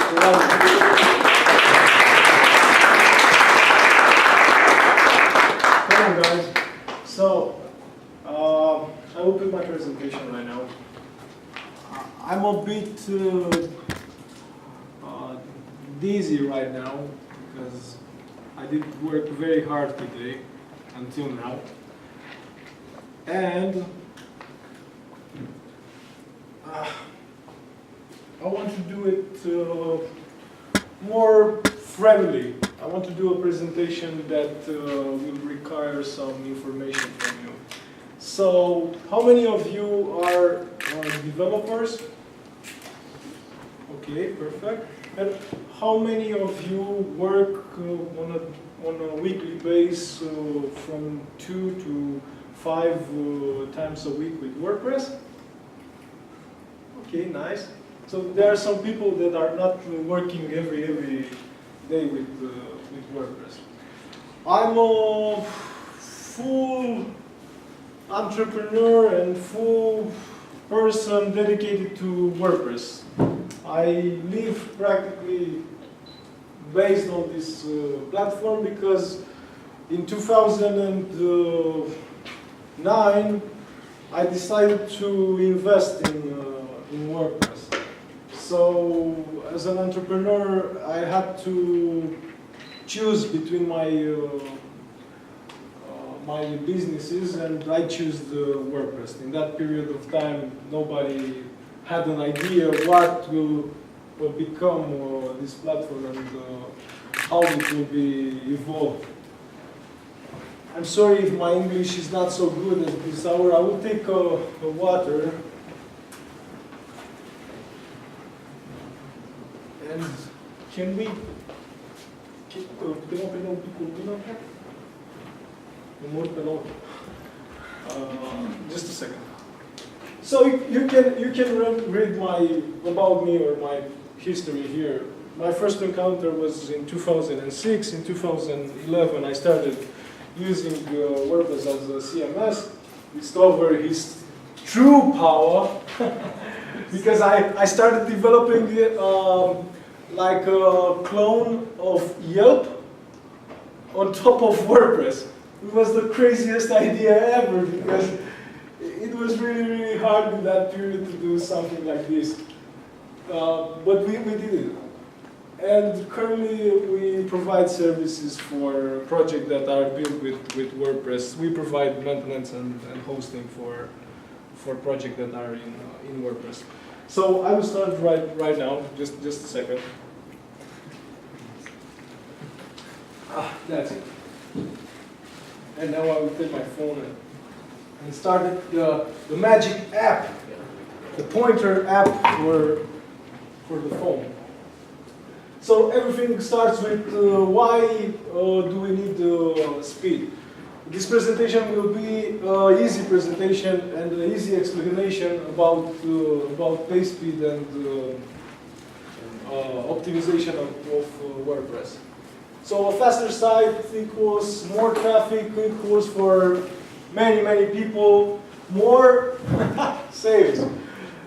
Come on, guys. So, I will put my presentation right now. I'm a bit dizzy right now because I did work very hard today until now. And I want to do it more friendly. I want to do a presentation that will require some information from you. So, how many of you are developers? Okay, perfect. And how many of you work on a weekly basis from 2 to 5 times a week with WordPress? Okay, nice. So there are some people that are not working every day with WordPress. I'm a full entrepreneur and full person dedicated to WordPress. I live practically based on this platform because in 2009 I decided to invest in WordPress. So as an entrepreneur I had to choose between my my businesses, and I chose the WordPress. In that period of time, nobody had an idea what will become this platform and how it will be evolved. I'm sorry if my English is not so good at this hour. I will take a water. And can we just a second. So you can read about me or my history here. My first encounter was in 2006. In 2011, I started using WordPress as a CMS. Discovered his true power because I started developing like a clone of Yelp on top of WordPress. It was the craziest idea ever because it was really hard in that period to do something like this. But we did it. And currently we provide services for projects that are built with WordPress. We provide maintenance and hosting for projects that are in WordPress. So I will start right now, just a second. That's it. And now I will take my phone and start the magic app, the pointer app for the phone. So everything starts with why do we need speed? This presentation will be an easy presentation and an easy explanation about page speed and optimization of WordPress. So a faster site equals more traffic, equals for many people, more sales.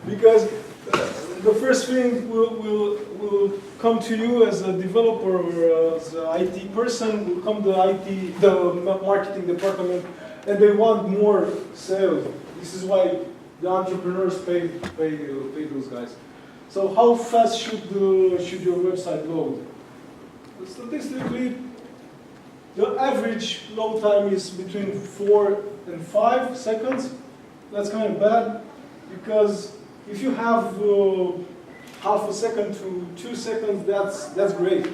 Because the first thing will come to you as a developer or as an IT person, will come the marketing department, and they want more sales. This is why the entrepreneurs pay those guys. So how fast should your website load? Statistically, the average load time is between 4 and 5 seconds. That's kind of bad because if you have half a second to 2 seconds, that's great.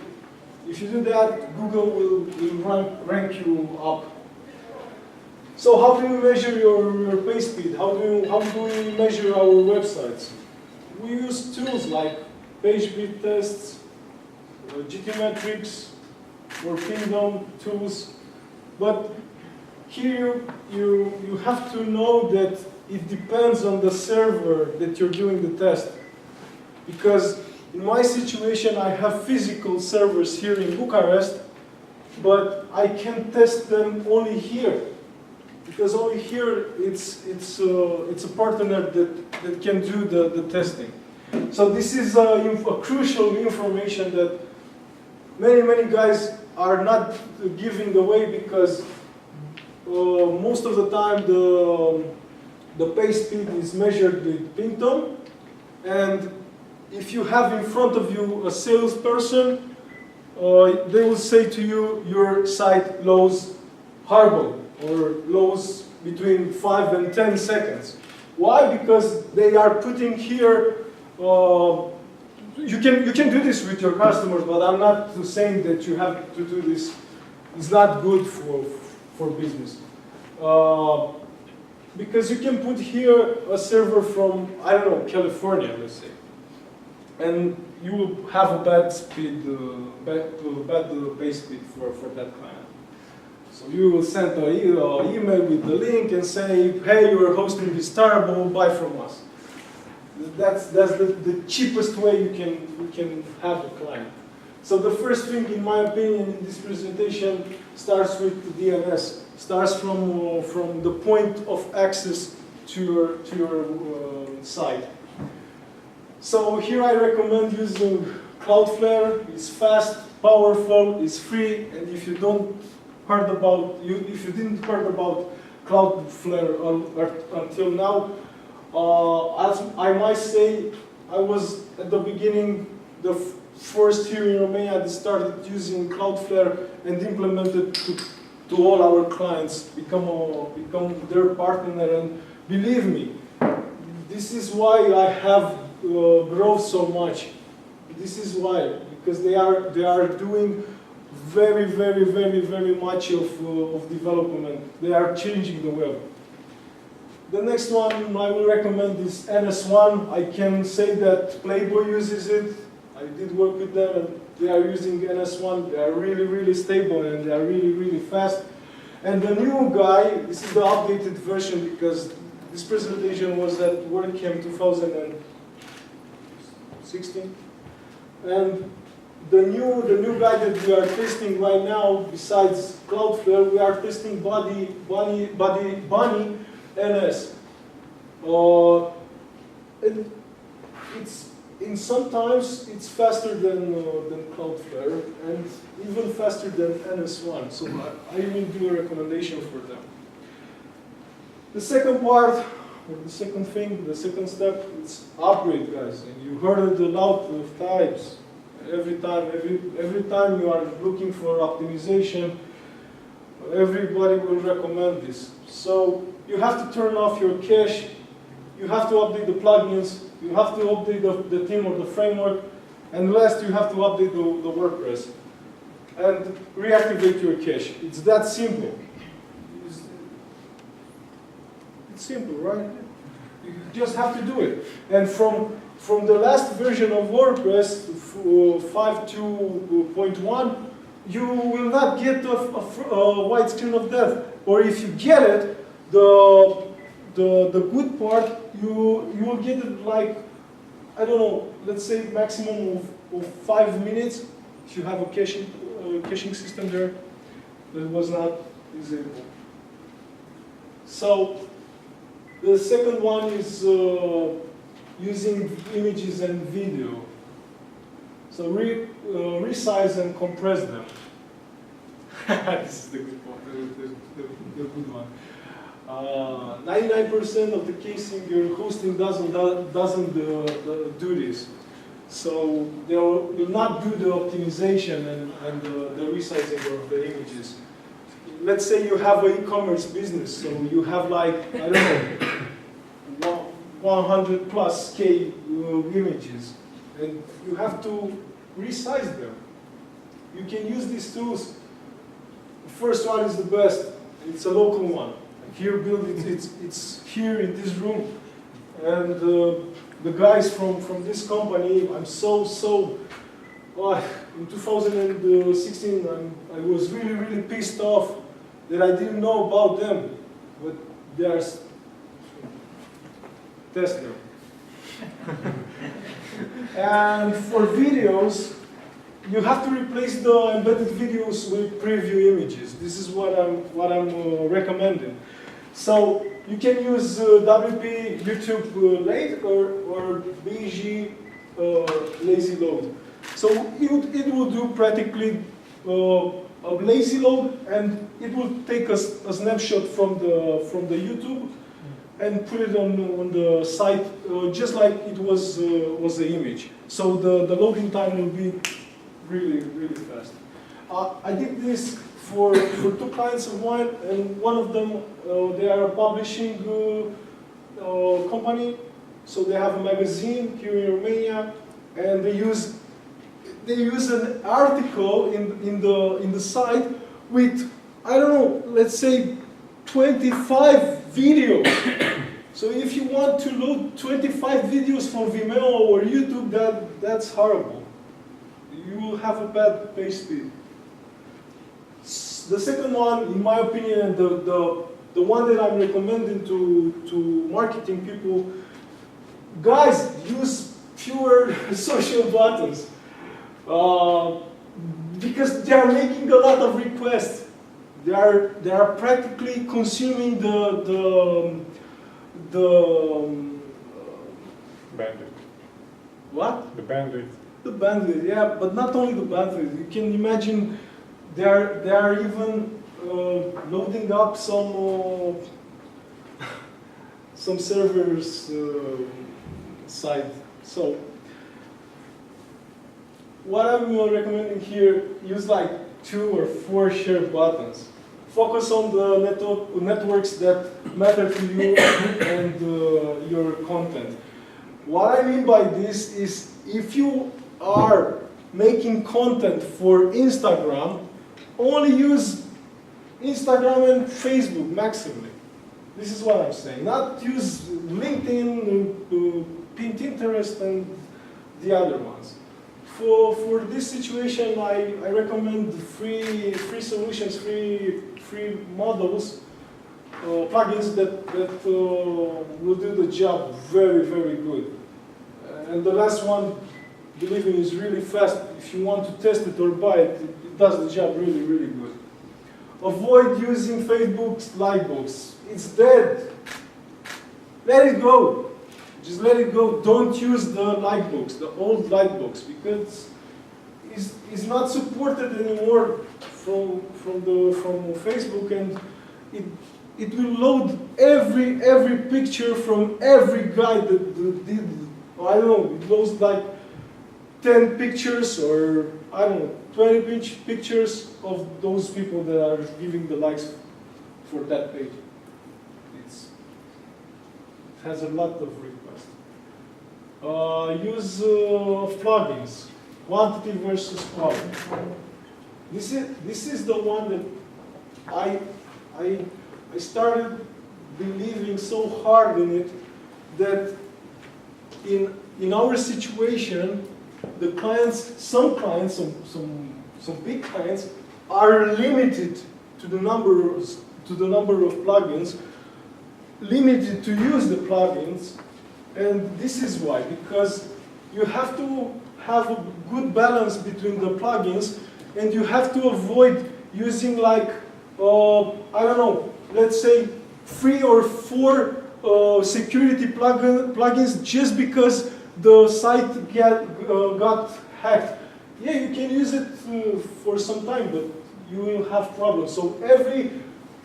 If you do that, Google will rank you up. So how do we measure your page speed? How do we measure our websites? We use tools like page speed tests, GTmetrix, or Pingdom tools. But here you have to know that it depends on the server that you're doing the test. Because in my situation, I have physical servers here in Bucharest, but I can test them only here. Because only here it's a partner that can do the testing. So this is a crucial information that many guys are not giving away, because most of the time the page speed is measured with ping-tone, and if you have in front of you a salesperson, they will say to you, your site loads horrible, or loads between 5 and 10 seconds. Why? Because they are putting here, you can do this with your customers, but I'm not saying that you have to do this. It's not good for business. Because you can put here a server from, I don't know, California, let's say, and you will have a bad speed, bad page speed for that client. So you will send an email with the link and say, hey, your hosting is terrible, buy from us. That's the cheapest way you can have a client. So the first thing, in my opinion, in this presentation starts with the DNS. Starts from the point of access to your site. So here I recommend using Cloudflare. It's fast, powerful, it's free, and if you didn't heard about Cloudflare until now, as I might say, I was at the beginning the first here in Romania that started using Cloudflare and implemented to all our clients, become their partner, and believe me, this is why I have growth so much. This is why, because they are doing very much of development. They are changing the web. The next one I will recommend is NS1. I can say that Playboy uses it. I did work with them, and they are using NS1. They are really stable, and they are really fast. And the new guy, this is the updated version, because this presentation was at WordCamp 2016. And the new guy that we are testing right now, besides Cloudflare, we are testing Bunny NS. Sometimes it's faster than Cloudflare, and even faster than NS1. So I will do a recommendation for them. The second part, or the second thing, the second step, it's upgrade, guys. And you heard it a lot of times. Every time you are looking for optimization, everybody will recommend this. So you have to turn off your cache, you have to update the plugins, you have to update the theme or the framework, and last you have to update the WordPress and reactivate your cache. It's that simple. It's simple, right? You just have to do it. And from the last version of WordPress, 5.2.1, you will not get a white screen of death. Or if you get it, the good part, you will get it like, I don't know, let's say maximum of 5 minutes. If you have a caching system there, that was not disabled. So the second one is using images and video. So resize and compress them. This is the good one. The good one. 99% of the cases, your hosting doesn't do this. So they will not do the optimization and the resizing of the images. Let's say you have an e-commerce business, so you have like, I don't know, 100 plus K images, and you have to resize them. You can use these tools. The first one is the best. It's a local one. Here, it's here in this room, and the guys from this company, I'm so in 2016, I was really pissed off that I didn't know about them, but they are testing. And for videos, you have to replace the embedded videos with preview images. This is what I'm recommending. So you can use WP YouTube late or BG lazy load. So it will do practically a lazy load, and it will take a snapshot from the YouTube and put it on the site just like it was the image. So the loading time will be really fast. I did this for 2 clients of mine, and one of them they are a publishing company, so they have a magazine here in Romania, and they use an article in the site with, I don't know, let's say 25 videos. So if you want to load 25 videos from Vimeo or YouTube, that's horrible. You will have a bad page speed. The second one, in my opinion, and the one that I'm recommending to marketing people, guys, use fewer social buttons. Because they are making a lot of requests. They are practically consuming the bandwidth. What? The bandwidth. The bandwidth, yeah, but not only the bandwidth. You can imagine they are even loading up some servers side. So what I'm recommending here, use like 2 or 4 share buttons. Focus on the networks that matter to you and your content. What I mean by this is, if you are making content for Instagram, only use Instagram and Facebook maximally. This is what I'm saying. Not use LinkedIn, Pinterest, and the other ones. For this situation, I recommend free solutions, free models, plugins that will do the job very good. And the last one, believe me, is really fast. If you want to test it or buy it, it does the job really good. Avoid using Facebook's lightbox. It's dead. Let it go. Just let it go. Don't use the lightbox, the old lightbox, because it's not supported anymore from Facebook, and it will load every picture from every guy that did. I don't know. It loads like 10 pictures, or I don't know, 20 pictures of those people that are giving the likes for that page. It has a lot of requests. Use plugins, quantity versus quality. This is the one that I started believing so hard in it, that in our situation, the clients, some big clients, are limited to the number of plugins, limited to use the plugins, and this is why, because you have to have a good balance between the plugins, and you have to avoid using like, I don't know, let's say 3 or 4 security plugins just because the site got hacked. Yeah, you can use it for some time, but you will have problems. So every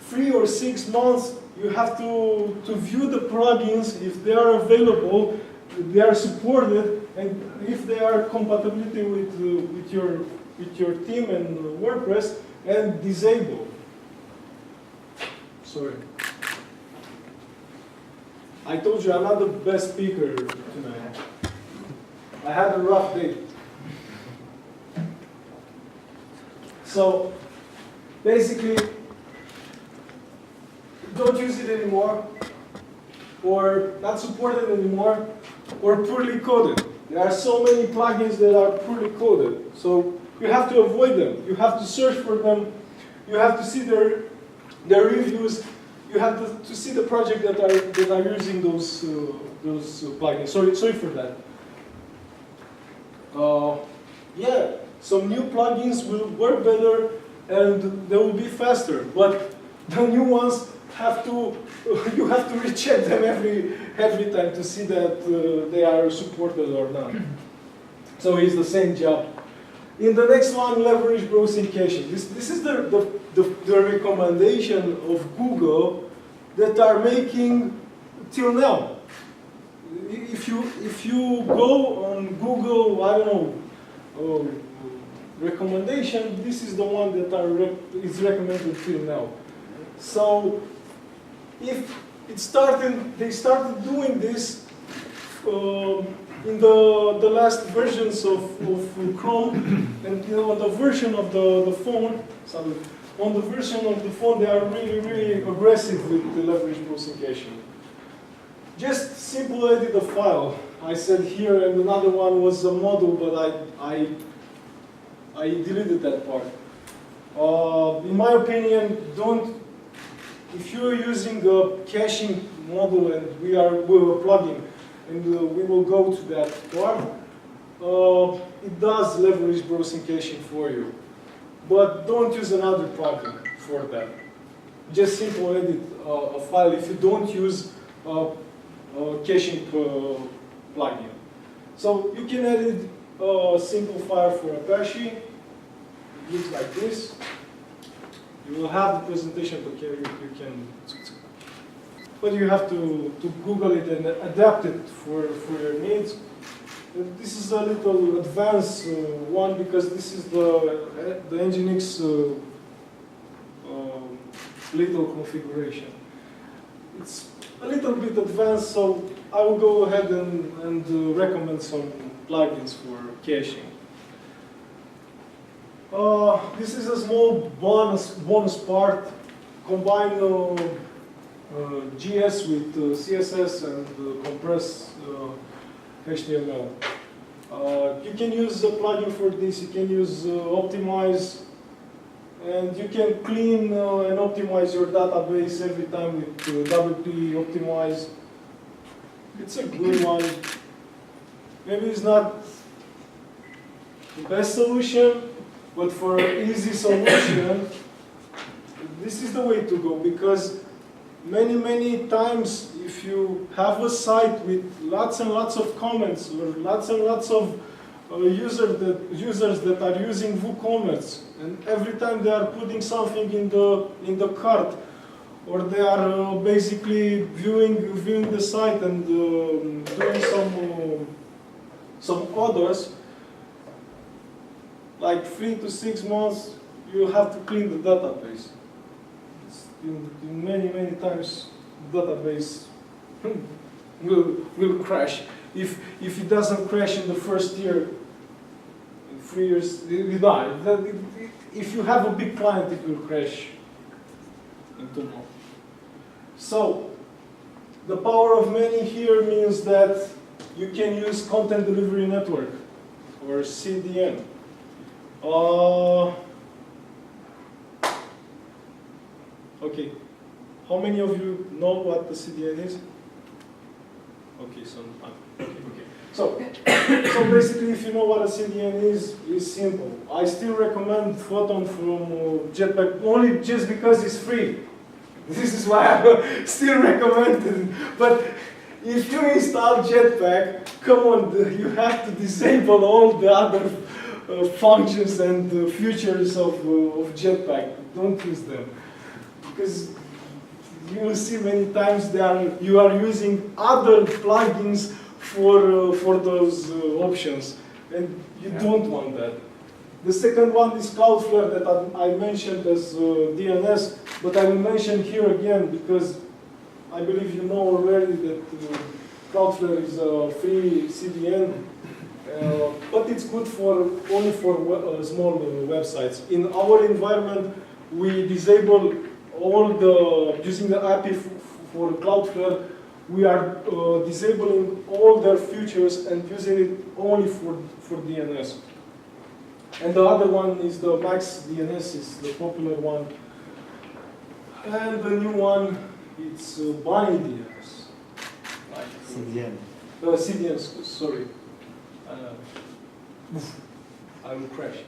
3 or 6 months, you have to view the plugins if they are available, if they are supported, and if they are compatibility with your team and WordPress, and disable. Sorry. I told you I'm not the best speaker tonight. I had a rough day. So basically, don't use it anymore, or not supported anymore, or poorly coded. There are so many plugins that are poorly coded. So you have to avoid them. You have to search for them. You have to see their reviews. You have to see the project that are using those plugins. Sorry for that. Yeah, some new plugins will work better and they will be faster, but the new ones have to you have to recheck them every time to see that they are supported or not. So it's the same job. In the next one, leverage browsing caching. This is the recommendation of Google that are making till now. If you go on Google, I don't know, recommendation, this is the one that is recommended till now. So if they started doing this in the last versions of Chrome, and on the version of the phone, on the version of the phone, they are really aggressive with the leverage browsing caching. Just simple edit the file. I said here, and another one was a model, but I deleted that part. In my opinion, if you're using a caching model, and we're a plugin, and we will go to that part, it does leverage browsing caching for you. But don't use another plugin for that. Just simple edit a file if you don't use caching plugin. So you can edit a simple file for Apache. It looks like this. You will have the presentation, but you have to Google it and adapt it for your needs. This is a little advanced one because this is the Nginx little configuration. It's a little bit advanced, so I will go ahead and recommend some plugins for caching. This is a small bonus part. Combine GS with CSS and compress HTML. You can use a plugin for this. You can use Optimize, and you can clean and optimize your database every time with WP Optimize. It's a good one. Maybe it's not the best solution, but for an easy solution, this is the way to go, because many times if you have a site with lots and lots of comments or lots and lots of users that are using WooCommerce, and every time they are putting something in the cart, or they are basically viewing the site and doing some orders, like 3 to 6 months, you have to clean the database. In many times, the database will crash. If it doesn't crash in the first year, in 3 years, it die. If you have a big client, it will crash in 2 months. So, the power of many here means that you can use Content Delivery Network, or CDN. Okay, how many of you know what the CDN is? Okay, so basically, if you know what a CDN is, it's simple. I still recommend Photon from Jetpack only just because it's free. This is why I still recommend it. But if you install Jetpack, come on, you have to disable all the other functions and features of Jetpack. Don't use them. Because you will see many times you are using other plugins for those options, and you don't want that. The second one is Cloudflare that I mentioned as DNS, but I will mention here again because I believe you know already that Cloudflare is a free CDN, but it's good only for small websites. In our environment, we disable using the API for Cloudflare, we are disabling all their features and using it only for DNS. And the other one is the Max DNS, is the popular one. And the new one, it's Bunny DNS. CDN. CDN, sorry. I will crash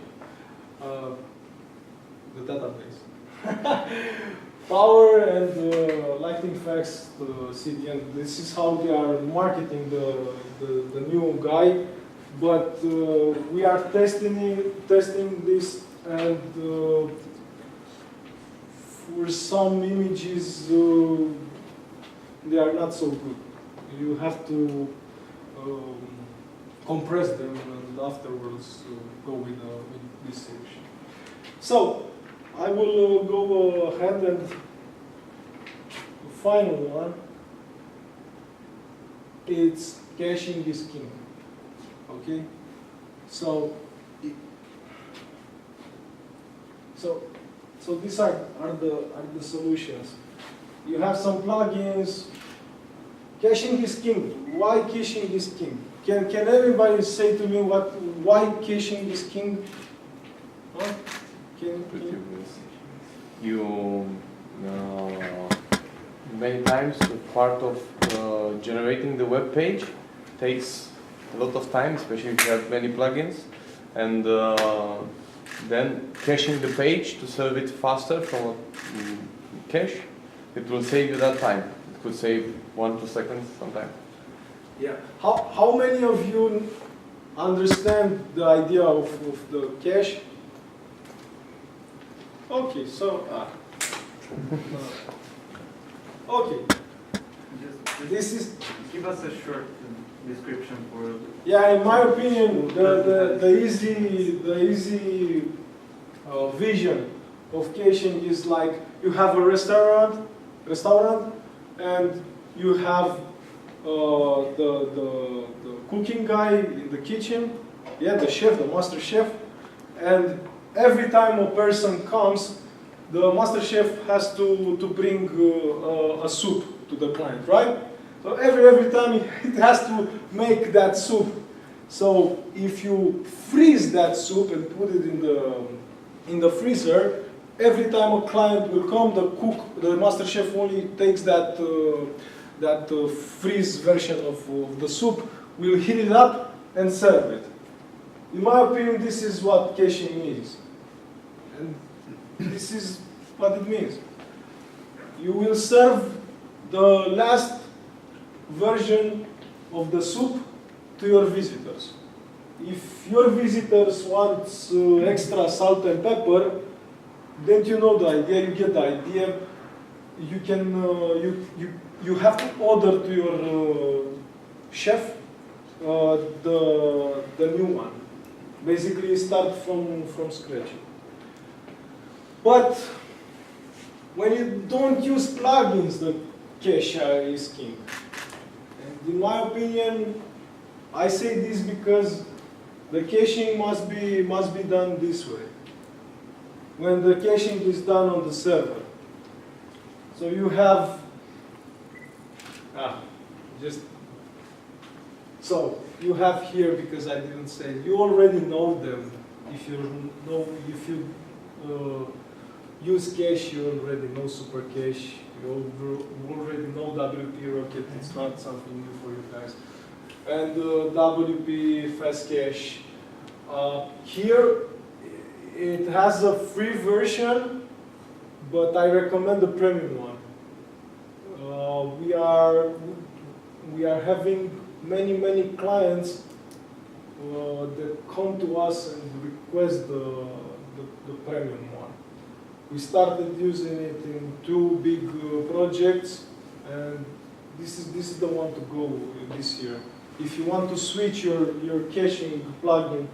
the database. Power and Lightning Facts CDN. This is how they are marketing the new guy, but we are testing this, and for some images they are not so good. You have to compress them and afterwards go with this solution. So I will go ahead, and the final one, it's caching is king. Okay, so these are the solutions. You have some plugins. Caching is king. Why caching is king? Can everybody say to me why caching is king? Huh? You many times the part of generating the web page takes a lot of time, especially if you have many plugins, and then caching the page to serve it faster from a cache, it will save you that time. It could save 1-2 seconds sometimes. Yeah. How many of you understand the idea of the cache? Okay, so okay. This is. Give us a short description for. Yeah, in my opinion, the easy vision of caching is like you have a restaurant, and you have the cooking guy in the kitchen, yeah, the chef, the master chef, and every time a person comes, the master chef has to bring a soup to the client, right? So every time it has to make that soup. So if you freeze that soup and put it in the freezer, every time a client will come, the master chef only takes that freeze version of the soup, will heat it up and serve it. In my opinion, this is what caching is. And this is what it means. You will serve the last version of the soup to your visitors. If your visitors want extra salt and pepper, then you know the idea, you get the idea. You can you have to order to your chef the new one. Basically, start from scratch. But when you don't use plugins, the cache is king. And in my opinion, I say this because the caching must be done this way. When the caching is done on the server. So you have so you have here, because I didn't say, you already know them. If you use cache, you already know super cache. You already know WP Rocket. It's not something new for you guys. And WP Fast Cache. Here it has a free version, but I recommend the premium one. We are having many clients that come to us and request the premium one. We started using it in 2 big projects, and this is the one to go this year. If you want to switch your caching plugin,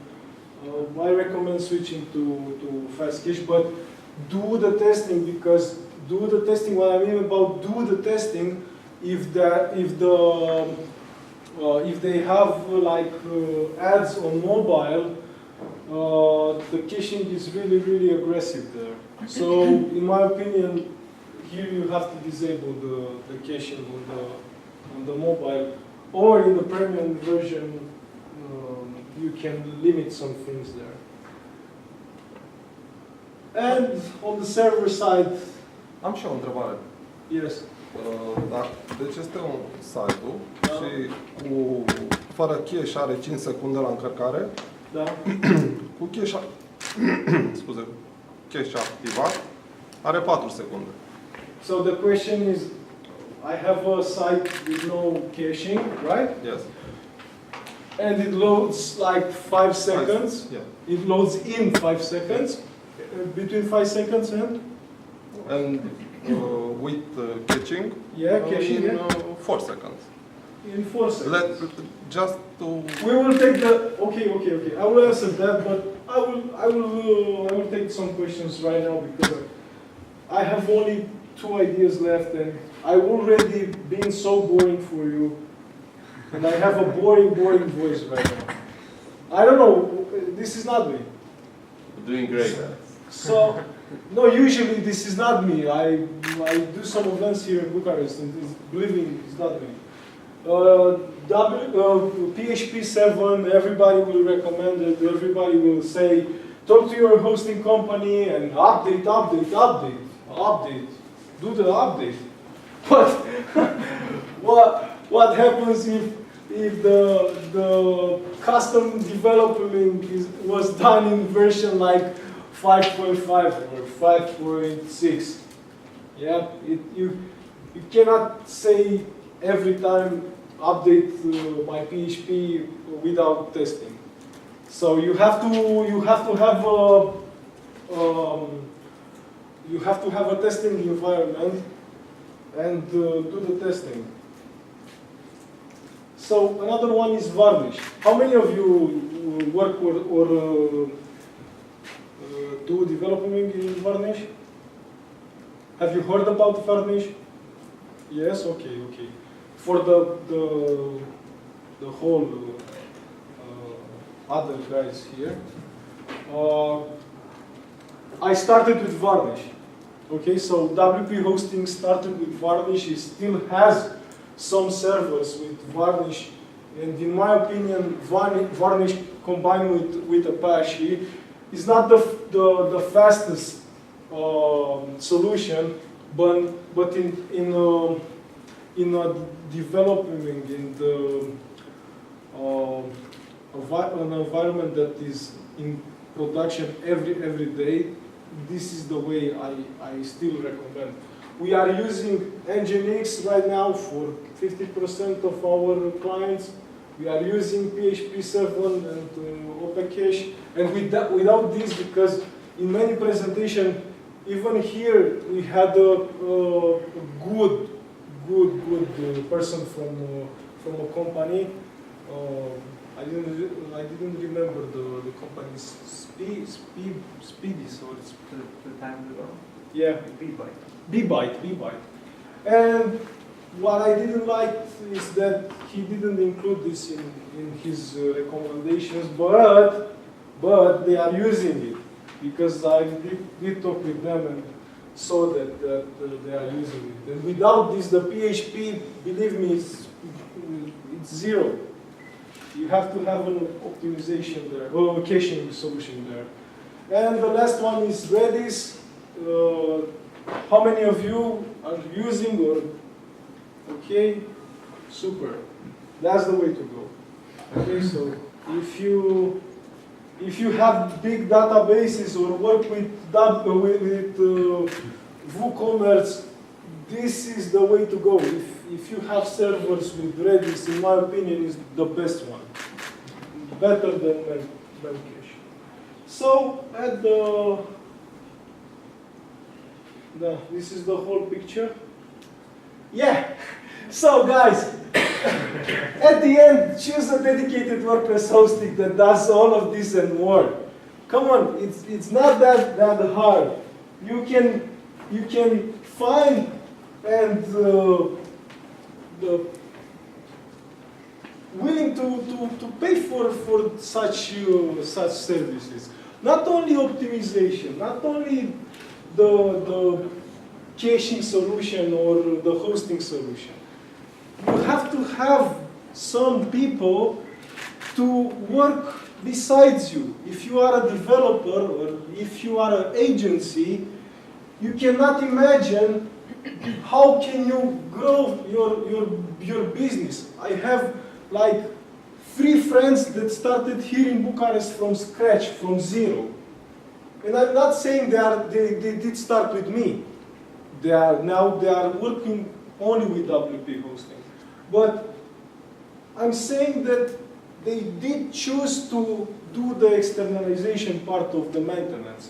I recommend switching to Fast Cache, but do the testing, because what I mean about do the testing, if they have like ads on mobile, the caching is really aggressive there. So in my opinion, here you have to disable the caching on the mobile, or in the premium version you can limit some things there. And on the server side, Am și o întrebare. yes. Da, deci este un site-ul și fără cache are 5 secunde la încărcare. Da. Cu cache, cache activat are 4 secunde. So the question is, I have a site with no caching, right? Yes. And it loads like 5 seconds. Yeah. It loads in 5 seconds, between 5 seconds and? And with catching, Yeah, caching, in yeah. 4 seconds. In 4 seconds. Just to... We will take the, okay. I will answer that, but I will take some questions right now because I have only 2 ideas left and I've already been so boring for you. And I have a boring voice right now. I don't know, this is not me. Doing great. So, no, usually this is not me. I do some events here in Bucharest and believe me, it's not me. PHP 7, everybody will recommend it, everybody will say, talk to your hosting company and update, do the update. But what happens if the custom development was done in version like 5.5 or 5.6? Yeah, you cannot say every time update my PHP without testing. So you have to have a testing environment and do the testing. So another one is Varnish. How many of you work or do development in Varnish? Have you heard about Varnish? Yes. Okay. For the whole other guys here, I started with Varnish. Okay, so WP Hosting started with Varnish. It still has some servers with Varnish, and in my opinion, Varnish combined with Apache is not the fastest solution, but in developing in an environment that is in production every day, this is the way I still recommend. We are using Nginx right now for 50% of our clients. We are using PHP 7 and OpenCache, and without this, because in many presentations, even here we had a good person from a company. I didn't remember the company's Speedy, so it's 2 times ago. yeah. Bbyte. And what I didn't like is that he didn't include this in his recommendations, but they are using it because I did talk with them and saw that they are using it. And without this, the PHP, believe me, it's zero. You have to have an optimization there, or a caching solution there. And the last one is Redis. How many of you are using or, okay, super. That's the way to go. Okay, so if you have big databases or work with WooCommerce, this is the way to go. If you have servers with Redis, in my opinion, is the best one. Better than Memcache. So at this is the whole picture. Yeah. So guys, at the end, choose a dedicated WordPress hosting that does all of this and more. Come on, it's not that hard. You can find and willing to pay for such services. Not only optimization, not only the caching solution or the hosting solution. You have to have some people to work besides you. If you are a developer or if you are an agency, you cannot imagine how can you grow your business. I have like 3 friends that started here in Bucharest from scratch, from zero. And I'm not saying they did start with me. They are working only with WP hosting. But I'm saying that they did choose to do the externalization part of the maintenance.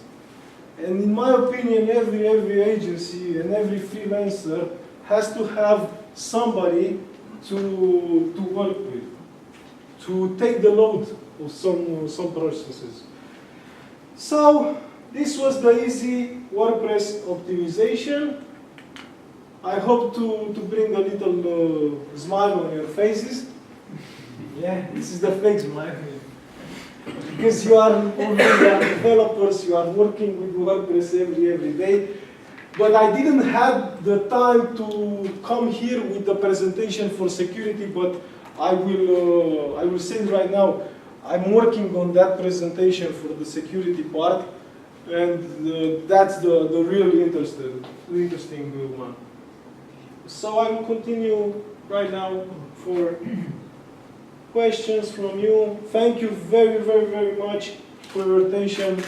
And in my opinion, every agency and every freelancer has to have somebody to work with, to take the load of some processes. So this was the easy WordPress optimization. I hope to bring a little smile on your faces. Yeah, this is the fake smile. Because you are developers, you are working with WordPress every day. But I didn't have the time to come here with the presentation for security, but I will say it right now. I'm working on that presentation for the security part, and that's the really interesting one. So I will continue right now for questions from you. Thank you very much for your attention.